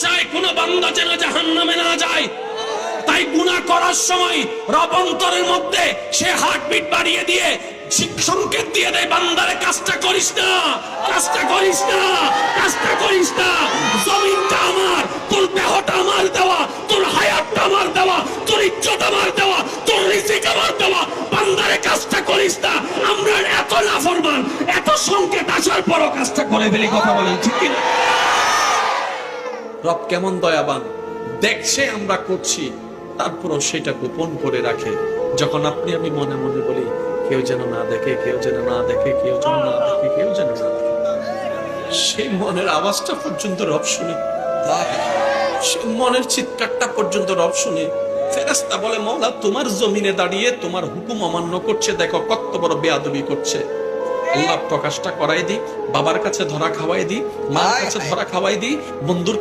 চায় কোন বান্দা যেন জাহান্নামে না যায়। তাই গুনাহ করার সময় রব অন্তরের মধ্যে সে হার্টবিট বাড়িয়ে দিয়ে সংকেত দিয়ে দেয়, বান্দারে কাজটা করিস না, কাজটা করিস না, কাজটা করিস না। জমিনটা আমার, তোর দেহটা আমার দেওয়া, তোর হায়াতটা আমার দেওয়া, তোর ইজ্জত আমার দেওয়া, তোর রিজিক আমার দেওয়া, বান্দারে কাজটা করিস না। আমরা এত নাফরমান, এত সংকেত আসার পরও কাজটা করে ফেলি। কথা বলেন ঠিক কি না? রব কেমন দয়াবান, দেখছে আমরা করছি তারপরও সেটা গোপন করে রাখে। যখন আপনি আমি মনে মনে বলি কেউ যেন না দেখে, কেউ যেন না দেখে, কেউ যেন না দেখে, কেউ যেন না দেখে, সেই মনের আওয়াজটা পর্যন্ত রব শুনে, সেই মনের চিৎকারটা পর্যন্ত রব শুনে। ফেরেশতা বলে মওলা তোমার জমিনে দাঁড়িয়ে তোমার হুকুম অমান্য করছে, দেখো কত বড় বেয়াদবি করছে। আল্লাহ প্রকাশটা করাই দিই, বাবার কাছে ধরা খাওয়াই দিই, মার কাছে ধরা খাওয়াই দিই, বন্ধুর